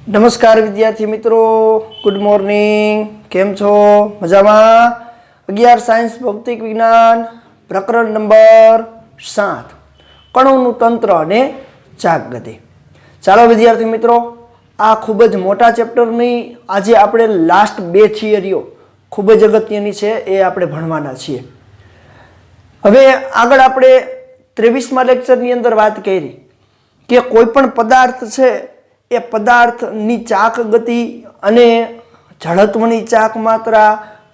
नमस्कार विद्यार्थी मित्रों, गुड मॉर्निंग। केम छो? मजामां? 11 साइंस भौतिक विज्ञान प्रकरण नंबर 7 कणोनुं तंत्र अने चाक गति। चालो विद्यार्थी मित्रों, आ खूब ज मोटा चेप्टरनी आजे आपणे लास्ट बे थियरीओ खूब ज अगत्यनी छे ए आपणे भणवाना छीए। हवे आगळ आपणे 23मा लेक्चरनी अंदर वात करी के कोईपण पदार्थ छे ए पदार्थनी चाक गति अने झड़त्वनी चाक मात्रा,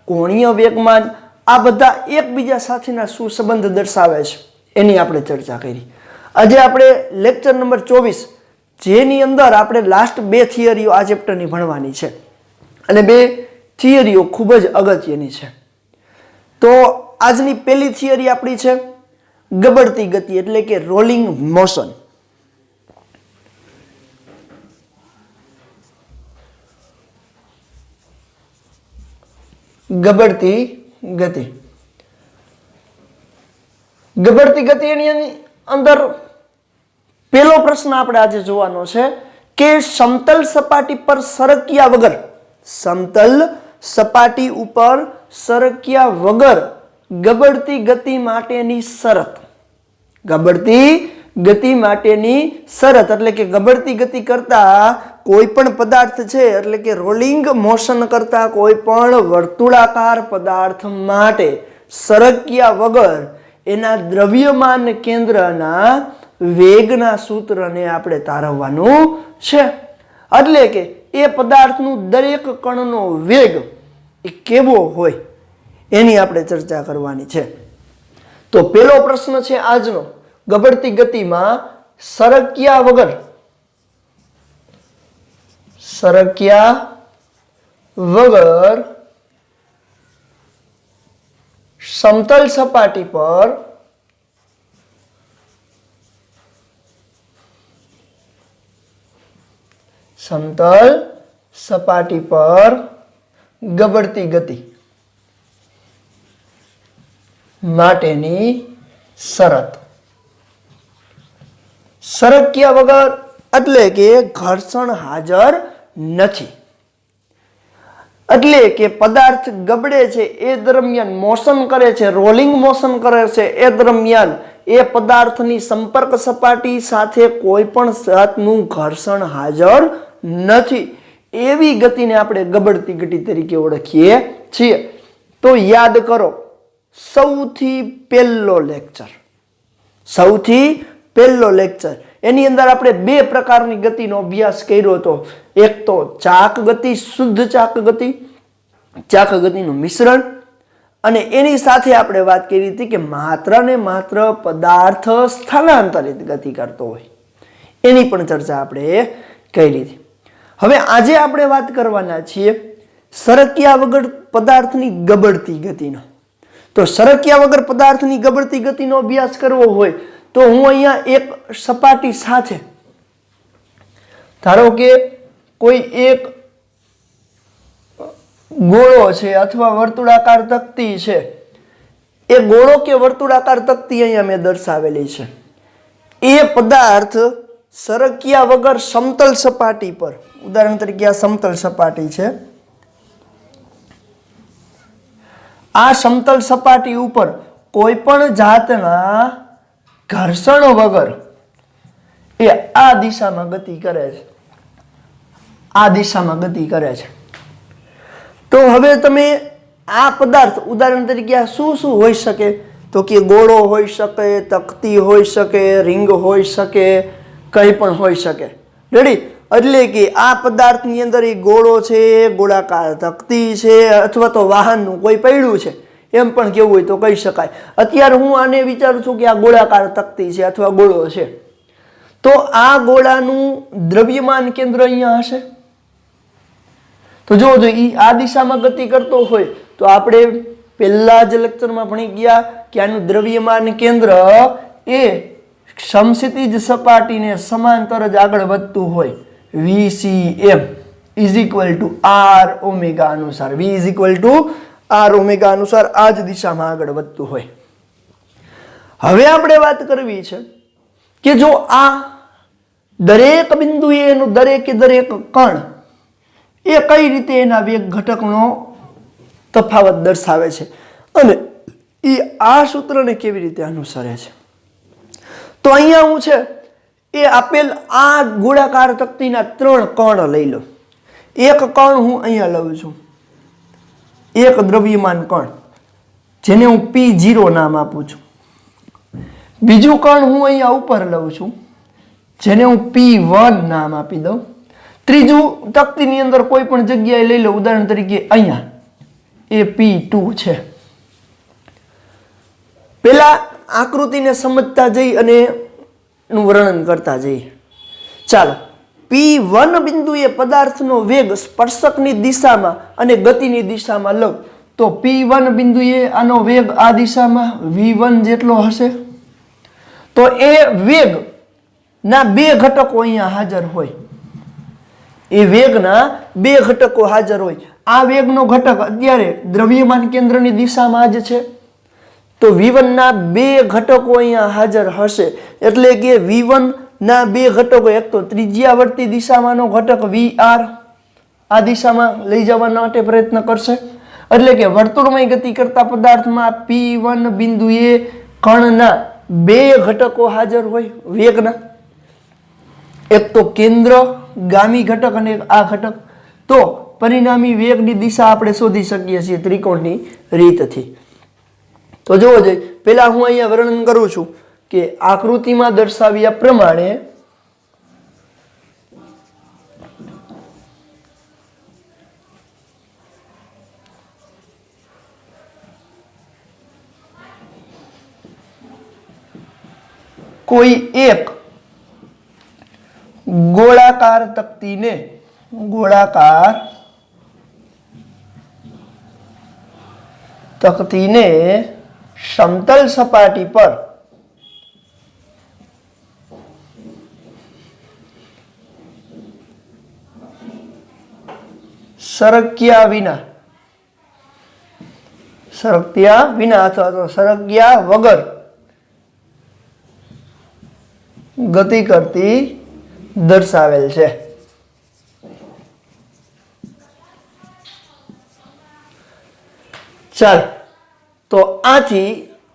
कोणीय वेगमान आ बधा एकबीजा साथेना शुं संबंध दर्शावे छे एनी आपणे चर्चा करी। आज आपणे लेक्चर नंबर 24 जेनी अंदर आपणे लास्ट बे थियरीओ आ चेप्टरनी भणवानी छे अने बे थियरीओ खूब ज अगत्यनी छे। तो आजनी पहेली थियरी आपणी छे गबड़ती गति एटले के रोलिंग मोशन। गबड़ती गति अंदर पहलो प्रश्न आपणे आज जोवानो छे के समतल सपाटी पर सरक्या वगर, समतल सपाटी उपर सरक्या वगर गबड़ती गति माटेनी शरत, गबड़ती गति माटेनी शरत एटले के गबड़ती गति करता कोईपण पदार्थ छे एटले के रोलिंग मोशन करता कोईपण वर्तुळाकार पदार्थ माटे सरक्या वगर एना द्रव्यमान केंद्रना वेगना सूत्रने आपणे तारववानुं छे। एटले के ए पदार्थनुं दरेक कणनो वेग ए केवो होय एनी आपणे चर्चा करवानी छे। तो पहेलो प्रश्न छे आजनो गबड़ती गतिमां सरक्या वगर, सरक्या वगर समतल सपाटी पर समतल सपाटी पर गबड़ती गति माटेनी शरत। सरक्या वगर एटले के घर्षण हाजर नथी, एटले के पदार्थ गबड़े छे ए दरमियान मोशन करे छे, रोलिंग मोशन करे छे ए दरमियान ए पदार्थनी संपर्क सपाटी साथे कोईपण जातनुं घर्षण हाजर नथी एवी गतिने आपणे गबड़ती गति तरीके ओळखीए छीए। तो याद करो सौथी पहेलो लेक्चर, सौथी पहेलो लेक्चर एनी अंदर आपणे बे प्रकारनी गतिनो अभ्यास कर्यो हतो। एक तो चाक गति, शुद्ध चाक गति, चाक गतिनुं मिश्रण अने एनी साथे आपणे वात करी हती के मात्र ने मात्र पदार्थ स्थानांतरित गति करतो होय एनी पण चर्चा आपणे करी हती। हवे आजे आपणे वात करवाना छीए सरक्या वगर पदार्थनी गबड़ती गतिनो। तो सरक्या वगर पदार्थनी गबड़ती गतिनो अभ्यास करवो होय तो हूँ अहींया एक सपाटी साथे धारो के कोई एक गोळो छे अथवा वर्तुळाकार तकती छे, ए गोळो के वर्तुळाकार तकती अहींया मैं दर्शावेली छे। ए पदार्थ सरक्या वगर समतल सपाटी पर, उदाहरण तरीके आ समतल सपाटी छे, आ समतल सपाटी उपर कोईपण जातना घर्षण वगर ए आ दिशामां गति करे छे, आ दिशामां गति करे छे। तो हवे तमे आ पदार्थ उदाहरण तरीके आ शुं शुं होई शके तो कि गोळो होई शके, तकती होई शके, रिंग होई शके, कई पण होई शके। रेडी? એટલે કે આ પદાર્થની અંદર એક ગોળો છે, ગોળાકાર તકતી છે અથવા તો વાહનનું કોઈ પૈડું છે એમ પણ કેવું હોય તો કહી શકાય। અત્યારે હું આને વિચારું છું કે આ ગોળાકાર તકતી છે અથવા ગોળો છે તો આ ગોળાનું દ્રવ્યમાન કેન્દ્ર અહીંયા હશે। તો જો ઈ આ દિશામાં ગતિ કરતો હોય તો આપણે પહેલા જ લેક્ચરમાં ભણી ગયા કે આનું દ્રવ્યમાન કેન્દ્ર એ સમક્ષિતિજ સપાટીને સમાંતર જ આગળ વધતું હોય। VCM is equal to R omega अनुसार, V is equal to R omega अनुसार आज दिशा में आगळ वधतुं होय। हवे आपणे वात करवी छे के जो आ દરેક બિંદુએ એનું દરેકે દરેક કણ એ કઈ રીતે એના વેગ ઘટકનો તફાવત દર્શાવે છે અને એ આ સૂત્રને કેવી રીતે અનુસરે છે. તો અહીંયા હું છે એ આપેલ આ ગોળાકાર તકતીના 3 કણ લઈ લો. એક કણ હું અહીંયા લઉં છું, એક દ્રવ્યમાન કણ જેને હું P0 નામ આપું છું. બીજું કણ હું અહીંયા ઉપર લઉં છું જેને હું P1 નામ આપી દઉં. ત્રીજું તકતીની અંદર કોઈ પણ જગ્યાએ લઈ લો, ઉદાહરણ તરીકે અહીંયા એ P2 છે. પેલા આકૃતિને સમજતા જઈ અને એનું વર્ણન કરતા જઈએ. ચાલો, P1 બિંદુએ પદાર્થનો વેગ સ્પર્શકની દિશામાં અને ગતિની દિશામાં લઉં તો P1 બિંદુએ આનો વેગ આ દિશામાં V1 જેટલો હશે. તો એ વેગ ના 2 ઘટકો અહીંયા હાજર હોય. એ વેગના 2 ઘટકો હાજર હોય. આ વેગનો ઘટક અત્યારે દ્રવ્યમાન કેન્દ્રની દિશામાં જ છે તો V1 ના 2 ઘટકો અહીંયા હાજર હશે. એટલે કે V1 ના 2 ઘટકો, એક તો ત્રિજ્યાવર્તી દિશામાંનો ઘટક VR આ દિશામાં લઈ જવા માટે પ્રયત્ન કરશે. એટલે કે વર્તુળમય ગતિ કરતા પદાર્થમાં P1 બિંદુએ કણના 2 ઘટકો હાજર હોય વેગના. એક તો કેન્દ્રગામી ઘટક અને આ ઘટક. તો પરિણામી વેગની દિશા આપણે શોધી શકીએ છીએ ત્રિકોણની રીતથી. તો જોવો જોઈએ, પહેલા હું અહીંયા વર્ણન કરું છું કે આકૃતિમાં દર્શાવ્યા પ્રમાણે કોઈ એક ગોળાકાર તકતીને સમતલ સપાટી પર સરક્યા વિના અથવા તો સરક્યા વગર ગતિ કરતી દર્શાવેલ છે. ચાલ, તો આથી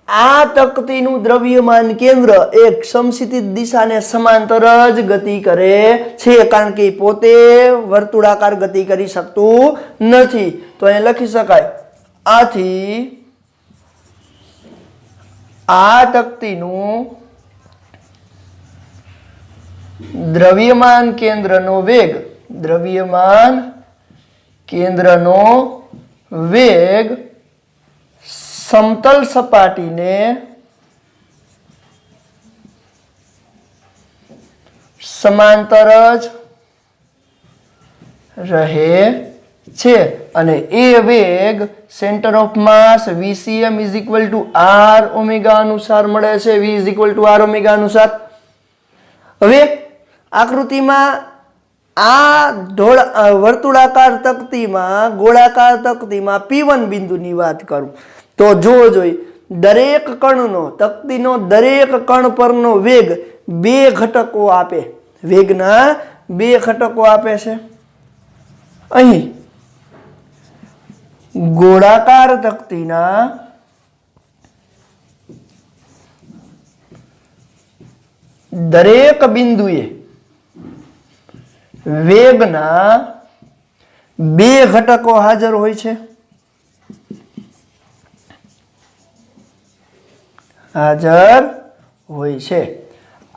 આ તકતીનું દ્રવ્યમાન કેન્દ્ર એક સમક્ષિતિજ દિશાને સમાંતર જ ગતિ કરે છે, કારણ કે પોતે વર્તુળાકાર ગતિ કરી શકતું નથી. તો અહીંયા લખી શકાય, આથી આ તકતીનું દ્રવ્યમાન કેન્દ્રનો વેગ સમતલ સપાટીને સમાંતર જ રહે છે અને એ વેગ centre of mass VCM = R omega અનુસાર મળે છે. V = R ઓમેગા અનુસાર. હવે આકૃતિમાં આ વર્તુળાકાર તકતીમાં ગોળાકાર તકતીમાં P1 બિંદુની વાત કરું તો જોવો જોઈએ, દરેક કણનો તકતીનો દરેક કણ પરનો વેગ 2 ઘટકો આપે. વેગના 2 ઘટકો આપે છે. અહીં ગોળાકાર તકતીના દરેક બિંદુએ વેગના 2 ઘટકો હાજર હોય છે.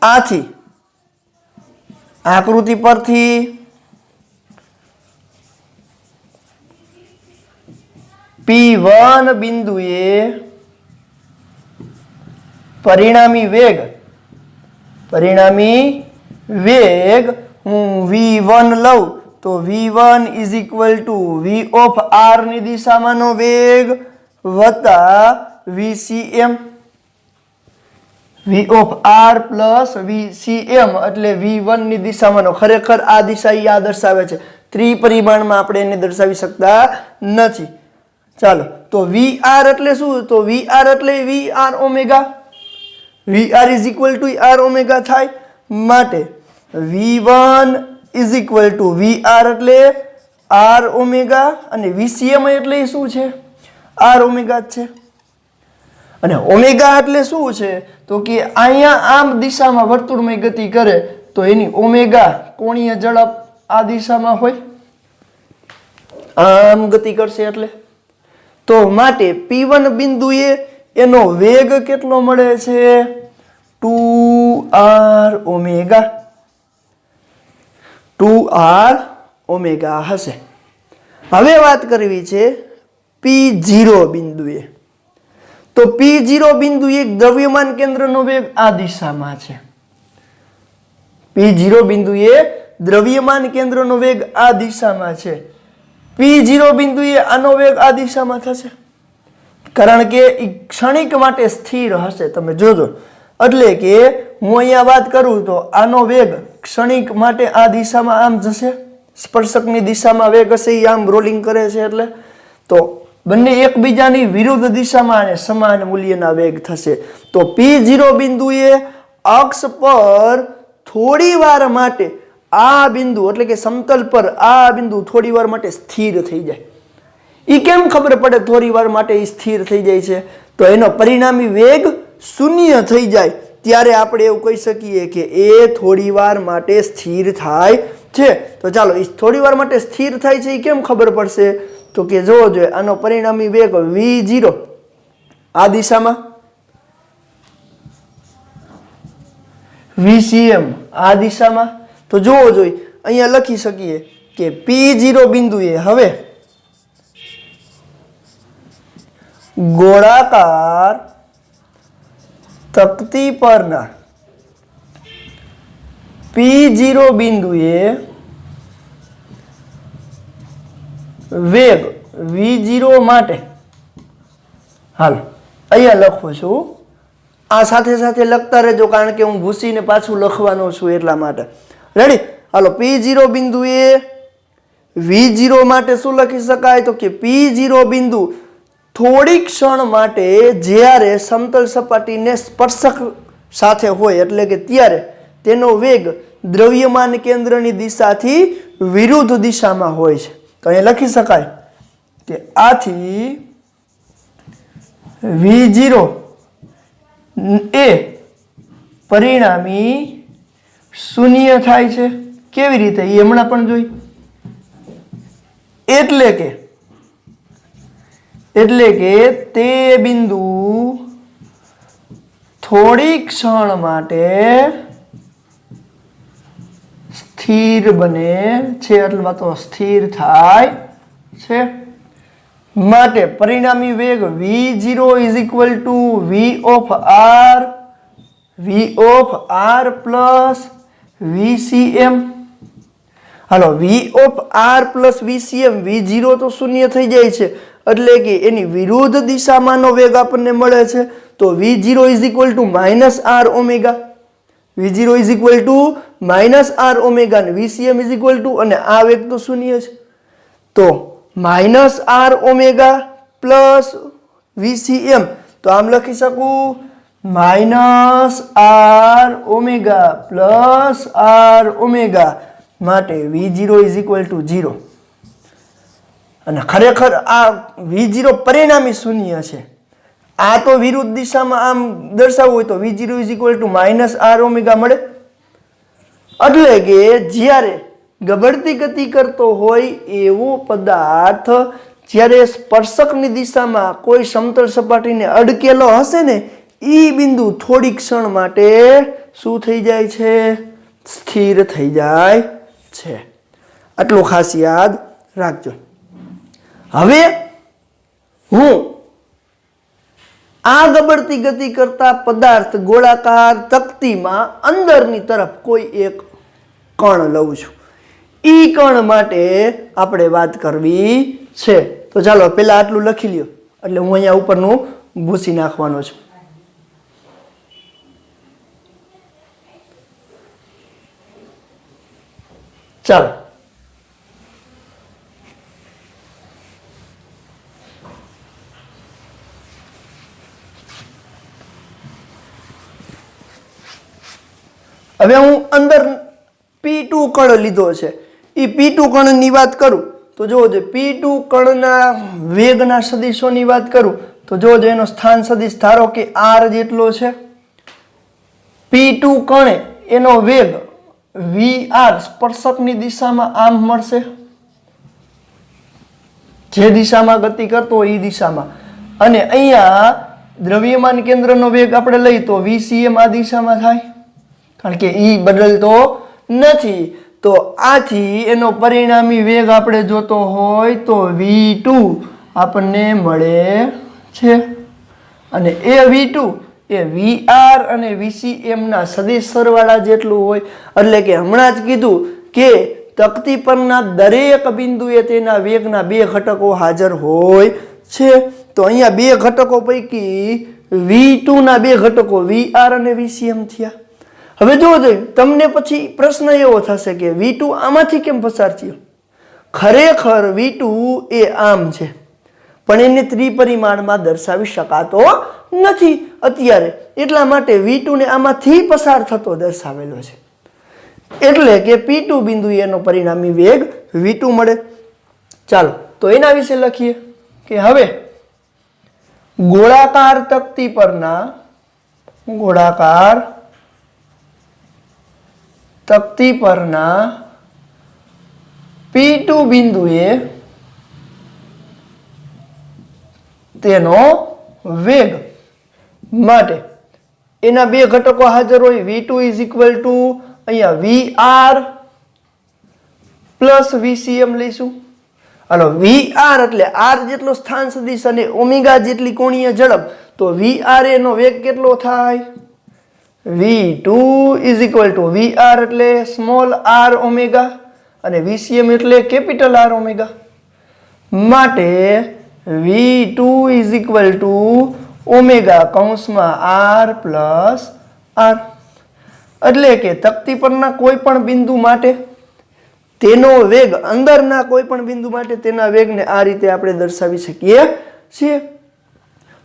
આથી આકૃતિ પરથી P1 બિંદુએ પરિણામી વેગ હું V1 લઉં તો V1 = V of R ની દિશામાંનો વેગ વત્તા VCM. V of R plus VCM એટલે V1 ની દિશામાંનો. ખરેખર આ દિશા યાદ દર્શાવે છે, ત્રિપરિમાણમાં આપણે એને દર્શાવી શકતા નથી. ચાલો, તો VR એટલે શું? તો VR એટલે VR omega. VR = R omega થાય. માટે V1 is equal two VR એટલે R ઓમેગા અને VCM એટલે શું છે? R ઓમેગા જ છે. અને ઓમેગા એટલે શું છે? તો કે અહીંયા આમ દિશામાં વર્તુળમય ગતિ કરે તો એની ઓમેગા કોણીય ઝડપ આ દિશામાં હોય, આમ ગતિ કરશે એટલે. તો માટે P1 બિંદુએ એનો વેગ કેટલો મળે છે? 2R omega. 2R ઓમેગા હશે. હવે વાત કરવી છે P0 બિંદુએ. તો P0 બિંદુએ દ્રવ્યમાન કેન્દ્રનો વેગ આ દિશામાં છે. P0 બિંદુએ દ્રવ્યમાન કેન્દ્રનો વેગ આ દિશામાં છે. P0 બિંદુએ આનો વેગ આ દિશામાં થશે, કારણ કે એ ક્ષણિક માટે સ્થિર હશે. તમે જોજો, એટલે કે હું અહીંયા વાત કરું તો આનો વેગ ક્ષણિક માટે આ દિશામાં આમ જશે, સ્પર્શકની દિશામાં વેગ હશે, એ આમ રોલિંગ કરે છે એટલે. તો બંને એકબીજાની વિરુદ્ધ દિશામાં અને સમાન મૂલ્યના વેગ થશે. તો P0 બિંદુએ અક્ષ પર થોડી વાર માટે આ બિંદુ એટલે કે સમતલ પર આ બિંદુ થોડી વાર માટે સ્થિર થઈ જાય. એ કેમ ખબર પડે થોડી વાર માટે એ સ્થિર થઈ જાય છે? તો એનો પરિણામી વેગ શૂન્ય થઈ જાય ત્યારે આપણે એવું કહી શકીએ કે એ થોડી વાર માટે સ્થિર થાય છે. તો ચાલો, એ થોડી વાર માટે સ્થિર થાય છે એ કેમ ખબર પડશે? તો કે જોવો જોઈએ, આનો પરિણામી વેગ V0 આ દિશામાં, VCM આ દિશામાં. તો જોવો જોઈએ, અહીંયા લખી શકીએ કે P0 બિંદુએ હવે ગોળાકાર તકતી પરના P0 બિંદુએ વેગ V0 માટે, હાલ અહીંયા લખું છું, આ સાથે સાથે લખતા રહેજો કારણ કે હું ભૂસીને પાછું લખવાનો છું એટલા માટે. રેડી? હાલો, P0 બિંદુએ V0 માટે શું લખી શકાય? તો કે P0 બિંદુ થોડી ક્ષણ માટે જ્યારે સમતલ સપાટીને સ્પર્શક સાથે હોય એટલે કે ત્યારે તેનો વેગ દ્રવ્યમાન કેન્દ્રની દિશાથી વિરુદ્ધ દિશામાં હોય છે. તો અહીં લખી શકાય કે આથી V0 એ પરિણામી શૂન્ય થાય છે. કેવી રીતે? એ હમણાં પણ જોઈ. એટલે કે તે બિંદુ થોડી ક્ષણ માટે સ્થિર બને છે અથવા તો સ્થિર થાય છે. માટે પરિણામી વેગ V0 is equal two V of R plus VCM. Hello, V of R plus VCM, V0 તો શૂન્ય થઈ જાય છે એટલે કે એની વિરુદ્ધ દિશામાંનો વેગ આપણને મળે છે. તો V0 is equal two minus R omega. V0 is equal two minus R omega અને VCM ઇઝ ઇક્વલ ટુ, અને આ વેગ તો શૂન્ય છે, તો minus R omega plus VCM. તો આમ લખી શકું minus R omega plus R omega. માટે V0 ઇઝ ઇક્વલ ટુ 0. અને ખરેખર આ V0 પરિણામી શૂન્ય છે. આ તો વિરુદ્ધ દિશામાં આમ દર્શાવવું હોય તો V0 is equal two minus R omega મળે. એટલે કે જ્યારે ગબડતી ગતિ કરતો હોય એવો પદાર્થ જ્યારે સ્પર્શકની દિશામાં કોઈ સમતલ સપાટીને અડકેલો હશે ને, એ બિંદુ થોડી ક્ષણ માટે શું થઈ જાય છે? સ્થિર થઈ જાય છે. આટલું ખાસ યાદ રાખજો. હવે હું આ ગબડતી ગતિ કરતા પદાર્થ ગોળાકાર તકતીમાં અંદરની તરફ કોઈ એક કણ લઉં છું. ઈ કણ માટે આપણે વાત કરવી છે. તો ચાલો પહેલા આટલું લખી લ્યો, એટલે હું અહીંયા ઉપરનું ભૂસી નાખવાનો છું. ચાલો, હવે હું અંદર P2 કણ લીધો છે એ P2 કણની વાત કરું તો જોજો P2 કણના વેગના સદિશોની વાત કરું તો જોજો એનો સ્થાન સદિશ ધારો કે r જેટલો છે P2 કણે એનો વેગ vr સ્પર્શકની દિશામાં આમ મળશે જે દિશામાં ગતિ કરતો હોય એ દિશામાં અને અહીંયા દ્રવ્યમાન કેન્દ્રનો વેગ આપણે લઈ તો vcm આ દિશામાં થાય કારણ કે ઈ બદલતો નથી તો આથી એનો પરિણામી વેગ આપણે જોતો હોય તો v2 આપણને મળે છે અને એ v2 એ vr અને vcm ના સદિશ સરવાળા જેટલું હોય એટલે કે હમણાં જ કીધું કે તકતી પરના દરેક બિંદુએ તેના વેગના બે ઘટકો હાજર હોય છે તો અહીંયા બે ઘટકો પૈકી v2 ના બે ઘટકો vr અને vcm થયા હવે જોજો તમને પછી પ્રશ્ન એવો થશે કે v2 આમાંથી કેમ પસાર થયો ખરેખર v2 એ આમ છે પણ એને ત્રિપરિમાણમાં દર્શાવી શકાતો નથી અત્યારે એટલા માટે v2 ને આમાંથી પસાર થતો દર્શાવેલો છે એટલે કે P2 બિંદુ એનો પરિણામી વેગ v2 મળે ચાલો તો એના વિશે લખીએ કે હવે ગોળાકાર તકતી પરના P2 બિંદુએ તેનો વેગ માટે એના બે ઘટકો હાજર હોય v2 ઇઝ ઇક્વલ ટુ અહીંયા vr પ્લસ vcm લઈશું હાલો vr એટલે r જેટલો સ્થાન સદિશ અને ઓમેગા જેટલી કોણીય ઝડપ તો vr એનો વેગ કેટલો થાય v2 is equal two vr એટલે સ્મોલ r ઓમેગા અને vcm એટલે કેપિટલ R ઓમેગા માટે v2 is equal two omega કૌંસમાં r પ્લસ r એટલે કે તકતી પરના કોઈ પણ બિંદુ માટે તેનો વેગ અંદરના કોઈ પણ બિંદુ માટે તેના વેગને આ રીતે આપણે દર્શાવી શકીએ છીએ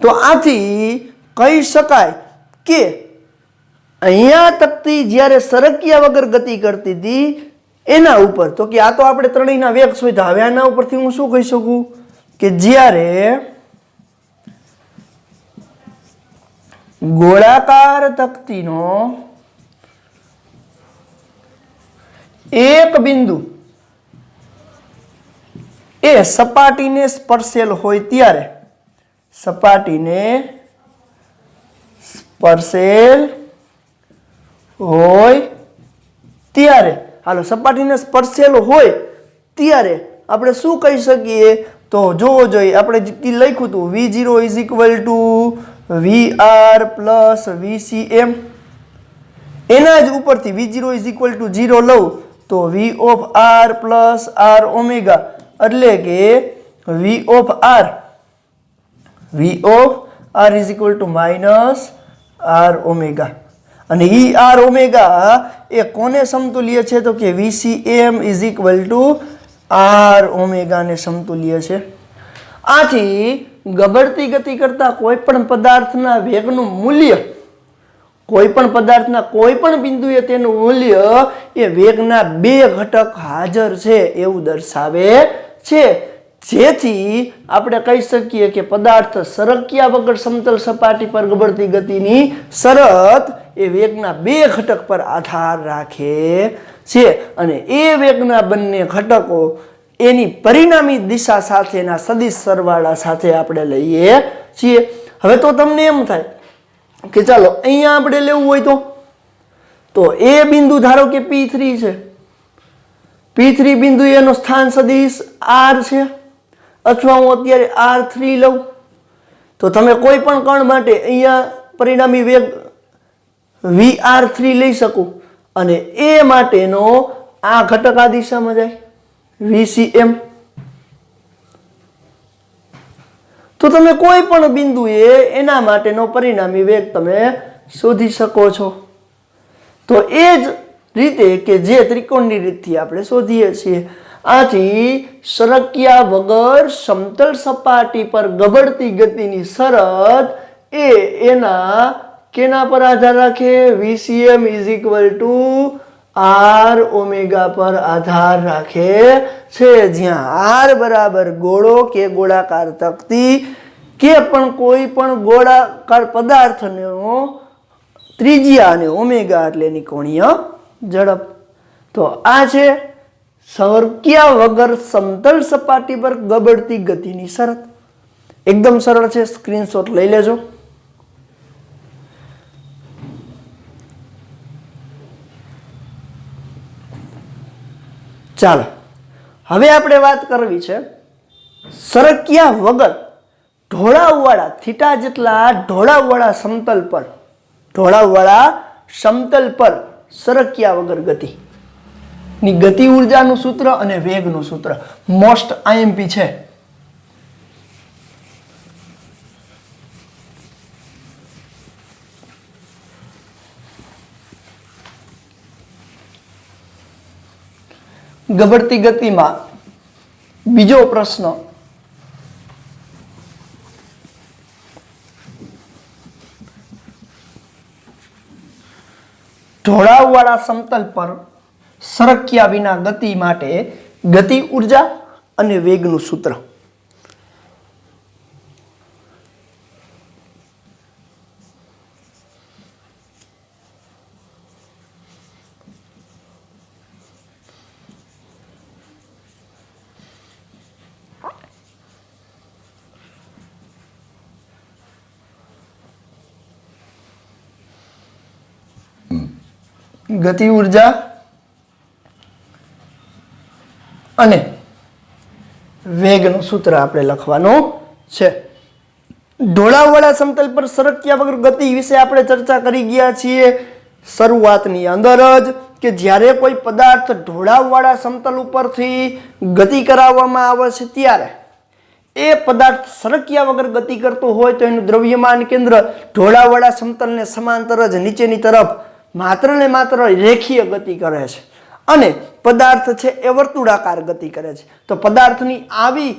તો આથી કહી શકાય કે અહીંયા તકતી જ્યારે સરક્યા વગર ગતિ કરતી હતી એના ઉપર તો કે આ તો આપણે ત્રણેયના વેગ શોધ્યા હવે આના ઉપરથી હું શું કહી શકું કે જ્યારે ગોળાકાર તકતીનો એક બિંદુ એ સપાટીને સ્પર્શેલ હોય ત્યારે હાલો સપાટીને સ્પર્શેલ હોય ત્યારે આપણે શું કહી શકીએ તો જોવો જોઈએ આપણે લખ્યું હતું v0 is equal two vr plus vcm એના જ ઉપરથી v0 ઇઝ ઇક્વલ ટુ 0 લઉં તો v of r plus r omega એટલે કે v of r is equal two minus r omega અને ઈ r ઓમેગા એ કોને સમતુલ્ય છે તો કે vcm is equal two r omega ને સમતુલ્ય છે આથી ગબડતી ગતિ કરતા કોઈ પણ પદાર્થના વેગનું મૂલ્ય કોઈ પણ પદાર્થના કોઈ પણ બિંદુએ તેનું મૂલ્ય એ વેગના બે ઘટક હાજર છે એવું દર્શાવે છે જેથી આપણે કહી શકીએ કે પદાર્થ સરક્યા વગર સમતલ સપાટી પર ગબડતી ગતિની શરત એ વેગના બે ઘટક પર આધાર રાખે છે અને એ વેગના બંને ઘટકો એની પરિણામી દિશા સાથેના સદિશ સરવાળા સાથે આપણે લઈએ છીએ હવે તો તમને એમ થાય કે ચાલો અહીંયા આપણે લેવું હોય તો એ બિંદુ ધારો કે P3 છે P3 બિંદુ એનો સ્થાન સદિશ r છે અથવા હું અત્યારે r3 લઉં તો તમે કોઈ પણ કણ માટે અહીંયા પરિણામી વેગ vr3 લઈ શકો અને એ માટેનો આ ઘટક આ દિશામાં જાય vcm તો તમે કોઈ પણ બિંદુએ એના માટેનો પરિણામી વેગ તમે શોધી શકો છો તો એ જ રીતે કે જે ત્રિકોણની રીતથી આપણે શોધીએ છીએ આથી સરક્યા વગર સમતલ સપાટી પર ગબડતી ગતિની શરત એ એના કેના પર આધાર રાખે vcm is equal to R omega પર આધાર રાખે છે, જ્યાં આર બરાબર ગોળો કે ગોળાકાર તકતી કે પણ કોઈ પણ ગોળાકાર પદાર્થનો ત્રિજ્યા અને ઓમેગા એટલે એની કોણીય ઝડપ. તો આ છે સરક્યા વગર સમતલ સપાટી પર ગબડતી ગતિની શરત. એકદમ સરળ છે, સ્ક્રીનશોટ લઈ લેજો. ચાલો હવે આપણે વાત કરવી છે સરક્યા વગર ઢોળાવવાળા થીટા જેટલા ઢોળાવવાળા સમતલ પર સરક્યા વગર ગતિ ની ગતિ ઉર્જાનું સૂત્ર અને વેગનું સૂત્ર મોસ્ટ આઈએમપી છે. ગબડતી ગતિમાં બીજો પ્રશ્ન, ઢોળાવવાળા સમતલ પર સરક્યા વિના ગતિ માટે ગતિ ઉર્જા અને વેગનું સૂત્ર. ગતિ ઉર્જા અને વેગનું સૂત્ર આપણે લખવાનું છે. ઢોળાવવાળા સમતલ પર સરક્યા વગર ગતિ વિશે આપણે ચર્ચા કરી ગયા છીએ શરૂઆતની અંદર જ, કે જ્યારે કોઈ પદાર્થ ઢોળાવવાળા સમતલ ઉપરથી ગતિ કરાવવામાં આવે છે ત્યારે એ પદાર્થ સરક્યા વગર ગતિ કરતો હોય તો એનું દ્રવ્યમાન કેન્દ્ર ઢોળાવવાળા સમતલને સમાંતર જ નીચેની તરફ માત્ર ને માત્ર રેખીય ગતિ કરે છે અને પદાર્થ છે એ વર્તુળાકાર ગતિ કરે છે. તો પદાર્થની આવી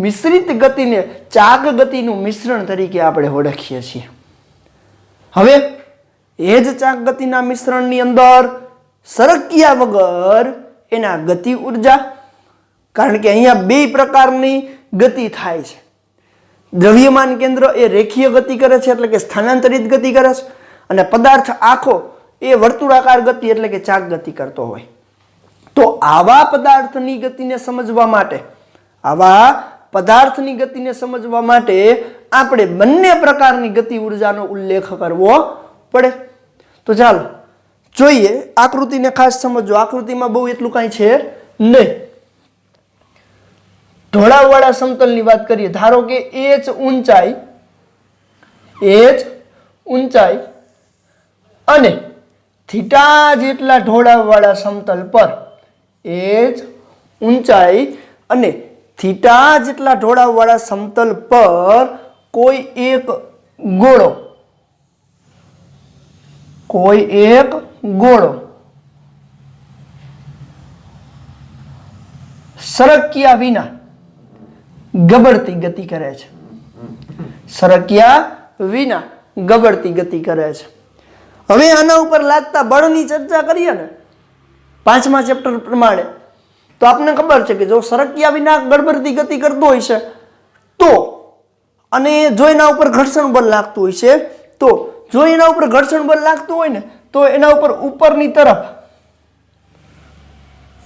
મિશ્રિત ગતિને ચાક ગતિનું મિશ્રણ તરીકે આપણે ઓળખીએ છીએ. હવે એ જ ચાક ગતિના મિશ્રણની અંદર સરક્યા વગર એના ગતિ ઉર્જા, કારણ કે અહીંયા બે પ્રકારની ગતિ થાય છે. દ્રવ્યમાન કેન્દ્ર એ રેખીય ગતિ કરે છે એટલે કે સ્થાનાંતરિત ગતિ કરે છે, અને પદાર્થ આખો એ વર્તુળાકાર ગતિ એટલે કે ચાક ગતિ કરતો હોય. તો આવા પદાર્થની ગતિને સમજવા માટે આપણે બંને પ્રકારની ગતિ ઉર્જાનો ઉલ્લેખ કરવો પડે. તો ચાલો જોઈએ, આકૃતિને ખાસ સમજો. આકૃતિમાં બહુ એટલું કાંઈ છે નહીં. ઢોળાવવાળા સમતલની વાત કરીએ. ધારો કે h ઊંચાઈ અને થીટા જેટલા ઢોળાવવાળા સમતલ પર h ઊંચાઈ અને થીટા જેટલા ઢોળાવવાળા સમતલ પર કોઈ એક ગોળો સરક્યા વિના ગબડતી ગતિ કરે છે. હવે આના ઉપર લાગતા બળની ચર્ચા કરીએ ને 5મા ચેપ્ટર પ્રમાણે, તો આપને ખબર છે કે જો સરક્યા વિના ગડબડતી ગતિ કરતો હોય છે તો, અને જો એના ઉપર ઘર્ષણ બળ લાગતું હોય છે તો, જો એના ઉપર ઘર્ષણ બળ લાગતું હોય ને તો એના ઉપર ઉપરની તરફ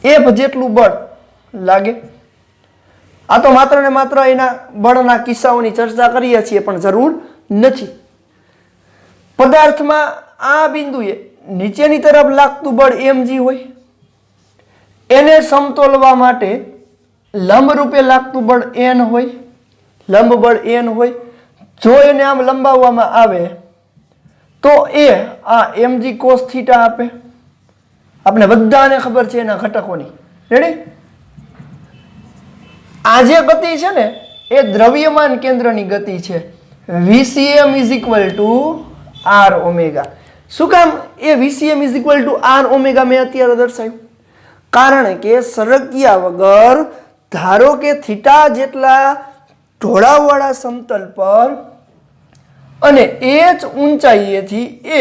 F જેટલું બળ લાગે. આ તો માત્ર ને માત્ર એના બળના કિસ્સાઓની ચર્ચા કરીએ છીએ, પણ જરૂર નથી. પદાર્થમાં આ બિંદુએ નીચેની તરફ લાગતું બળ mg હોય, એને સમતોલવા માટે લંબ રૂપે લાગતું બળ n હોય, લંબ બળ n હોય. જો એને આમ લંબાવવામાં આવે તો એ આ mg cos θ આપે. આપણે બધાને ખબર છે એના ઘટકોની. રેડી? આ જે ગતિ છે ને એ દ્રવ્યમાન કેન્દ્રની ગતિ છે. VCM r omega. શું કામ એ VCM r ઓમેગા મેં અત્યારે દર્શાવ્યું? કારણ કે સરક્યા વગર ધારો કે થીટા જેટલા ઢોળાવવાળા સમતલ પર અને h ઊંચાઈએથી એ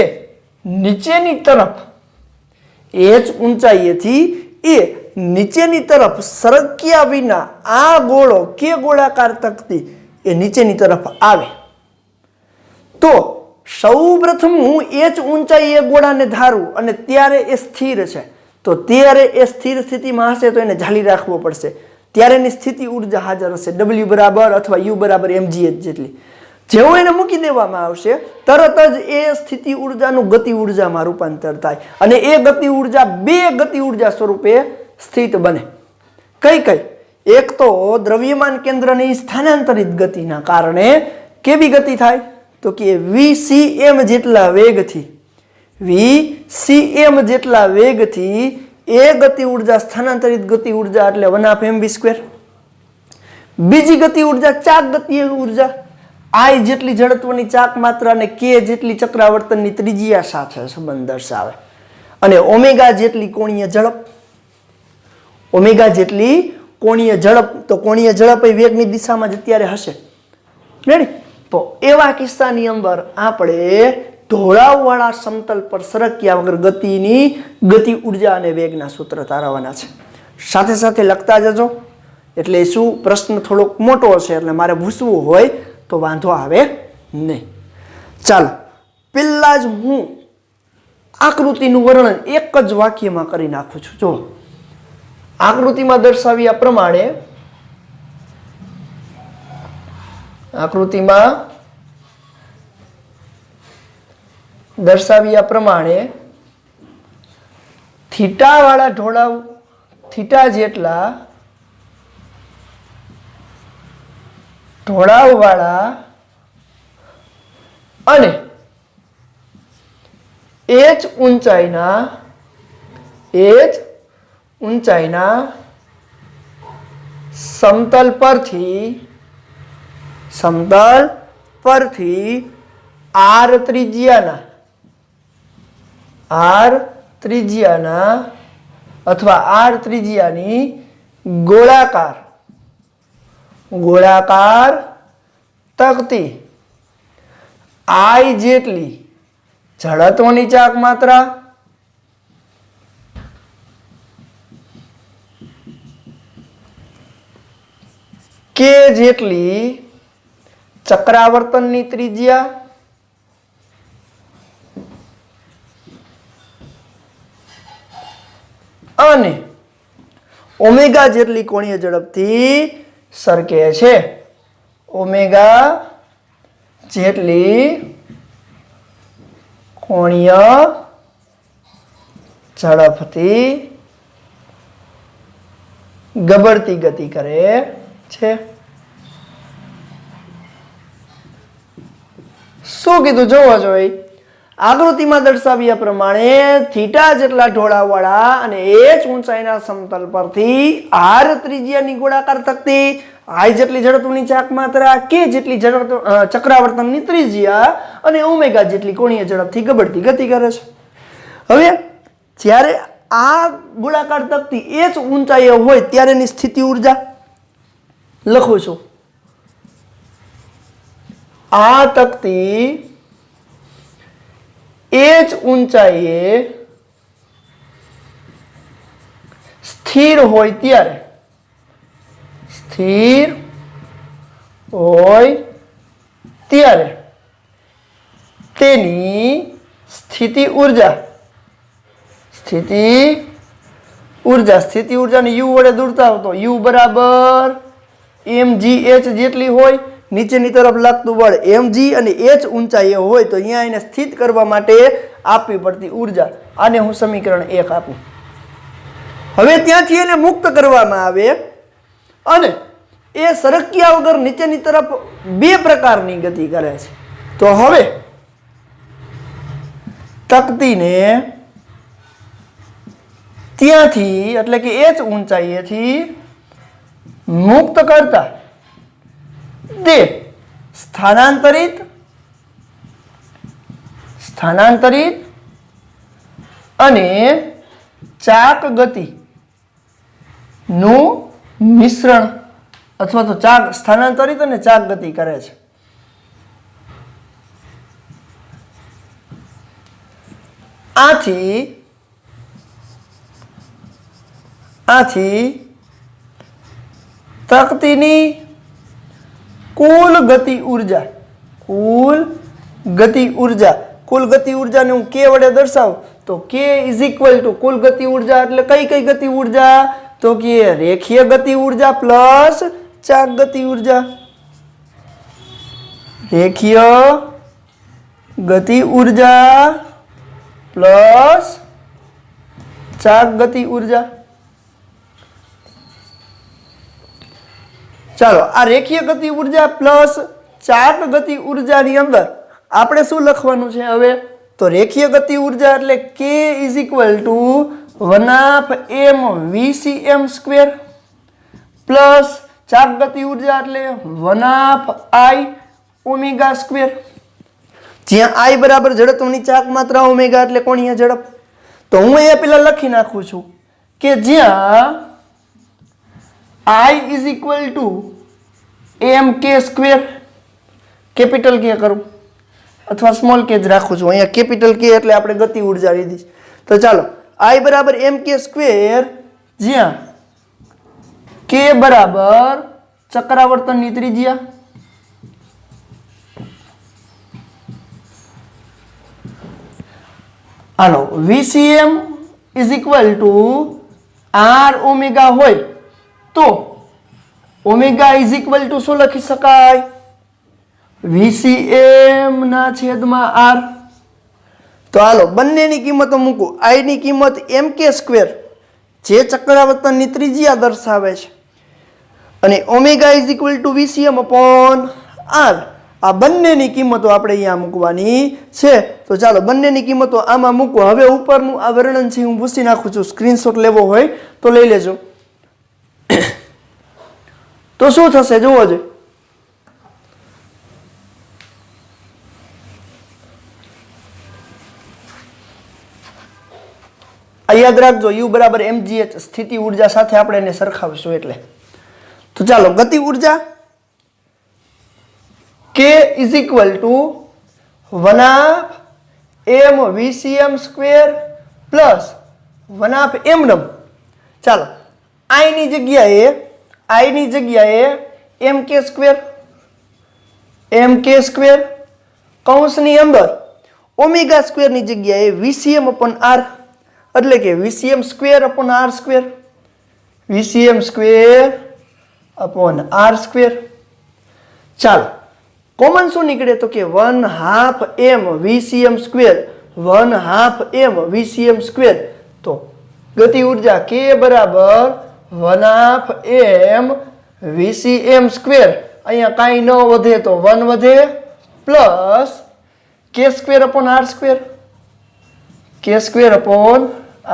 નીચેની તરફ એચ ઊંચાઈએથી એ નીચેની તરફ સરક્યા વિના આ ગોળો કે ગોળાકાર તકતી એ નીચેની તરફ આવે તો સૌપ્રથમ હું એચ ઊંચાઈ એ ગોળાને ધારું અને ત્યારે એ સ્થિર છે તો ત્યારે એ સ્થિર સ્થિતિમાં હશે તો એને ઝાલી રાખવો પડશે ત્યારે એની સ્થિતિ ઉર્જા હાજર હશે W બરાબર અથવા U બરાબર mgh જેટલી જેવો એને મૂકી દેવામાં આવશે તરત જ એ સ્થિતિ ઉર્જાનું ગતિ ઉર્જામાં રૂપાંતર થાય અને એ ગતિ ઉર્જા બે ગતિ ઉર્જા સ્વરૂપે સ્થિત બને કઈ કઈ એક તો દ્રવ્યમાન કેન્દ્રની સ્થાનાંતરિત ગતિના કારણે કેવી ગતિ થાય તો કે vcm જેટલા વેગથી એ ગતિ ઉર્જા સ્થાનાંતરિત ગતિ ઉર્જા એટલે 1/2mv². બીજી ગતિ ઉર્જા ચાક ગતિ ઉર્જા I જેટલી જડત્વની ચાક માત્રા અને k જેટલી ચક્રાવર્તનની ત્રિજ્યા સાથે સંબંધ દર્શાવે અને ઓમેગા જેટલી કોણીય ઝડપ તો કોણીય ઝડપ એ વેગની દિશામાં જ અત્યારે હશે રેડી તો એવા કિસ્સાની અંદર આપણે ઢોળાવવાળા સમતલ પર સરક્યા વગર ગતિની ગતિ ઉર્જા અને વેગના સૂત્ર તારવવાના છે સાથે સાથે લખતા જજો એટલે શું પ્રશ્ન થોડોક મોટો છે એટલે મારે ભૂસવું હોય તો વાંધો આવે નહીં ચાલો પહેલા જ હું આકૃતિનું વર્ણન એક જ વાક્યમાં કરી નાખું છું જો આકૃતિમાં દર્શાવ્યા પ્રમાણે થીટા વાળા ઢોળાવ થીટા જેટલા ઢોળાવ વાળા અને એચ ઊંચાઈના સમતલ પરથી r ત્રિજ્યાના અથવા r ત્રિજ્યાની ગોળાકાર તકતી I જેટલી જડત્વની ચાક માત્રા k જેટલી ચક્રાવર્તનની ત્રિજ્યા અને ઓમેગા જેટલી કોણીય ઝડપથી સરકે છે ઓમેગા જેટલી કોણીય ઝડપથી ગબડતી ગતિ કરે છે શું કીધું જોવો જોઈએ આકૃતિમાં દર્શાવ્યા પ્રમાણે થીટા જેટલા ઢોળાવવાળા અને એચ ઊંચાઈના સમતલ પરથી r ત્રિજ્યાની ગોળાકાર તકતી I જેટલી ઝડપની ચાક માત્રા k જેટલી ચક્રાવર્તનની ત્રિજ્યા અને ઓમેગા જેટલી કોણીય ઝડપથી ગબડતી ગતિ કરે છે હવે જ્યારે આ ગોળાકાર તકતી એચ ઊંચાઈએ હોય ત્યારેની સ્થિતિ ઉર્જા લખું છું આ તકતી એચ ઊંચાઈએ સ્થિર હોય ત્યારે તેની સ્થિતિ ઉર્જાને u વડે દૂરતા તો u બરાબર mgh જેટલી હોય નીચેની તરફ લાગતું બળ mg અને h ઊંચાઈએ હોય તો અહીંયા એને સ્થિત કરવા માટે આપવી પડતી ઉર્જા આને હું સમીકરણ 1 આપું હવે ત્યાંથી એને મુક્ત કરવામાં આવે અને એ સરક્યા વગર નીચેની તરફ બે પ્રકારની ગતિ કરે છે તો હવે તકતીને ત્યાંથી એટલે કે h ઊંચાઈએથી મુક્ત કરતા તે સ્થાનાંતરિત અને ચાક ગતિ નું મિશ્રણ અથવા તો સ્થાનાંતરિત અને ચાક ગતિ કરે છે આથી આથી તકતીની કુલ ગતિ ઉર્જા કુલ ગતિ ઉર્જાને હું કે વડે દર્શાવું તો કે ઇઝ ઇક્વલ ટુ કુલ ગતિ ઉર્જા એટલે કઈ ગતિ ઉર્જા તો કે રેખીય ગતિ ઉર્જા પ્લસ ચાક ગતિ ઉર્જા રેખીય ગતિ ઉર્જા પ્લસ ચાક ગતિ ઉર્જા ચાલો આ રેખીય ગતિ ઉર્જા પ્લસ ચાક ગતિ ઉર્જાની અંદર આપણે શું લખવાનું છે હવે તો રેખીય ગતિ ઉર્જા એટલે k is equal to 1/m(v)cm² plus ચાક ગતિ ઉર્જા એટલે 1/i(ω²) જ્યાં i બરાબર જડત્વની ચાક માત્રા ઓમેગા એટલે કોણીય ઝડપ તો હું અહીંયા પેલા લખી નાખું છું કે જ્યાં i is equal two mk², capital કે કરું અથવા સ્મોલ કે જ રાખું છું, અહીંયા કેપિટલ કે એટલે આપણે ગતિ ઉર્જા લીધી તો ચાલો i બરાબર mk², જ્યાં k બરાબર ચક્રાવર્તનની ત્રિજ્યા હાલો VCM is equal two r omega હોય તો ઓમેગા ઇઝ ઇક્વલ ટુ શું લખી શકાય VCM ના છેદમાં r તો હાલો બંનેની કિંમતો મૂકું i ની કિંમત mk² જે ચક્રાવર્તનની ત્રિજ્યા દર્શાવે છે અને omega is equal two VCM upon r આ બંનેની કિંમતો આપણે અહીંયા મૂકવાની છે તો ચાલો બંનેની કિંમતો આમાં મૂકો હવે ઉપરનું આ વર્ણન છે હું ભૂસી નાખું છું સ્ક્રીનશોટ લેવો હોય તો લઈ લેજો તો શું થશે જોવો જોઈએ આ યાદ રાખજો u બરાબર mgh સ્થિતિ ઉર્જા સાથે આપણે એને સરખાવીશું એટલે તો ચાલો ગતિ ઉર્જા k is equal to 1/m(v)cm² plus 1/m(m). ચાલો i ની જગ્યાએ mk² કૌંસની અંદર ઓમેગા² ની જગ્યાએ VCM અપોન r એટલે કે VCM² upon r², VCM² upon r². ચાલો કોમન શું નીકળે તો કે 1/2m(v)cm², 1/2m(v)cm². તો ગતિ ઉર્જા k બરાબર 1/2m(v)cm². અહીંયા કાંઈ ન વધે તો 1 વધે plus k² upon r², k² upon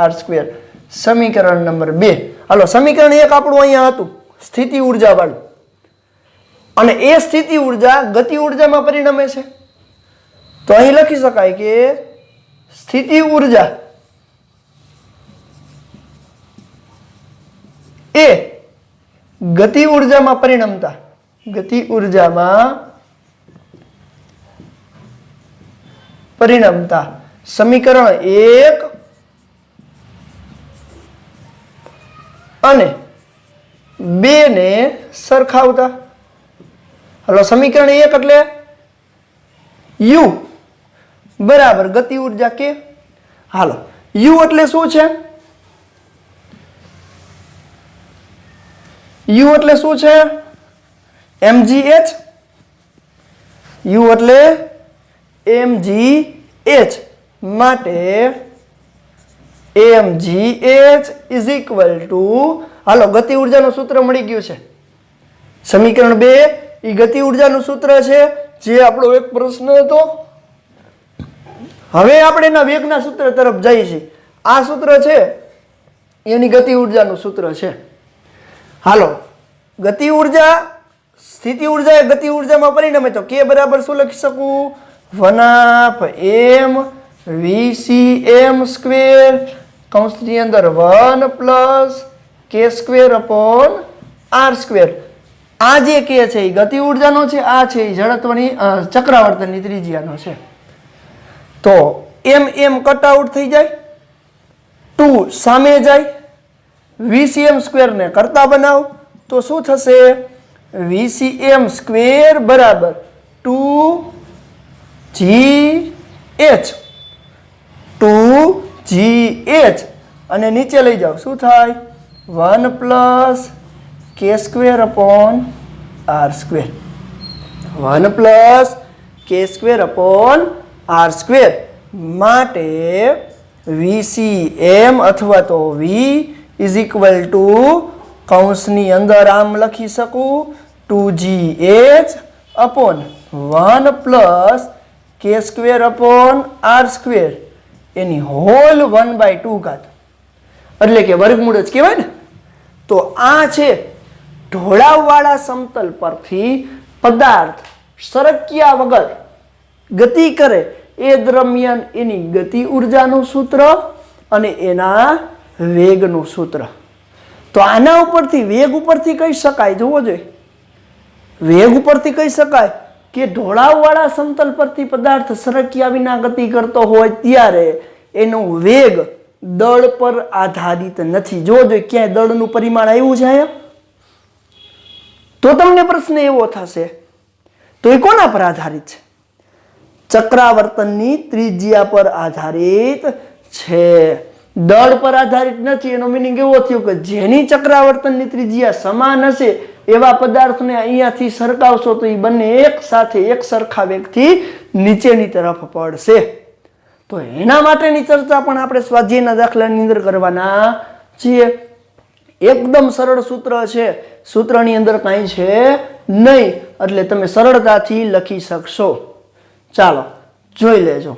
r². સમીકરણ નંબર 2. હાલો સમીકરણ 1 આપણું અહીંયા હતું સ્થિતિ ઉર્જા વાળું અને એ સ્થિતિ ઉર્જા ગતિ ઉર્જામાં પરિણમે છે તો અહીં લખી શકાય કે સ્થિતિ ઉર્જા એ ગતિ ઉર્જામાં પરિણમતા સમીકરણ 1 અને 2 ને સરખાવતા. હલો સમીકરણ 1 એટલે u બરાબર ગતિ ઉર્જા કે હાલો u એટલે શું છે u એટલે શું છે mgh u એટલે mgh માટે mgh ઇઝ ઇક્વલ ટુ હાલો ગતિ ઉર્જાનું સૂત્ર મળી ગયું છે સમીકરણ 2 એ ગતિ ઉર્જાનું સૂત્ર છે જે આપણો એક પ્રશ્ન હતો હવે આપણે એના વેગના સૂત્ર તરફ જઈએ છીએ આ સૂત્ર છે એની ગતિ ઉર્જાનું સૂત્ર છે હાલો ગતિ ઉર્જા સ્થિતિ ઉર્જા એ ગતિ ઉર્જામાં પરિણમે તો k બરાબર શું લખી શકું 1/m(v)cm² કૌંસની અંદર 1 પ્લસ k² અપોન r². આ જે k છે એ ગતિ ઉર્જાનો છે આ છે એ જડત્વની ચક્રાવર્તનની ત્રિજ્યાનો છે તો m કટ આઉટ થઈ જાય 2 સામે જાય VCM સ્ક્વેર ને કરતા બનાવ તો શું થશે? VCM સ્ક્વેર બરાબર 2GH 2GH અને નીચે લઈ જાઓ શું થાય? 1 plus K square upon R square 1 plus K square upon R square માટે VCM અથવા તો V ઇઝ ઇક્વલ ટુ કૌંસની અંદર આમ લખી શકું 2GH upon 1 plus K square upon R square એની હોલ 1/2 ઘાત એટલે કે વર્ગમૂળ જ કહેવાય ને. તો આ છે ઢોળાવવાળા સમતલ પરથી પદાર્થ સરક્યા વગર ગતિ કરે એ દરમિયાન એની ગતિ ઉર્જાનું સૂત્ર અને એના વેગનું સૂત્ર. તો આના ઉપરથી વેગ ઉપરથી કહી શકાય, જોવો જોઈએ, વેગ ઉપરથી કહી શકાય કે ઢોળાવવાળા સમતલ પરથી પદાર્થ સરક્યા વિના ગતિ કરતો હોય ત્યારે એનો વેગ દળ પર આધારિત નથી. જોવો જોઈએ ક્યાંય દળનું પરિમાણ આવ્યું છે અહીંયા? તો તમને પ્રશ્ન એવો થશે તો એ કોના પર આધારિત છે? ચક્રાવર્તનની ત્રિજ્યા પર આધારિત છે, દળ પર આધારિત નથી. એનો મીનિંગ એવો થયો કે જેની ચક્રાવર્તનની ત્રિજ્યા સમાન હશે એવા પદાર્થને અહીંયાથી સરકાવશો તો એ બંને એક સાથે એક સરખા વેગથી નીચેની તરફ પડશે. તો એના માટેની ચર્ચા પણ આપણે સ્વાધ્યાયના દાખલાની અંદર કરવાના છીએ. એકદમ સરળ સૂત્ર છે, સૂત્રની અંદર કાંઈ છે નહીં એટલે તમે સરળતાથી લખી શકશો. ચાલો જોઈ લેજો.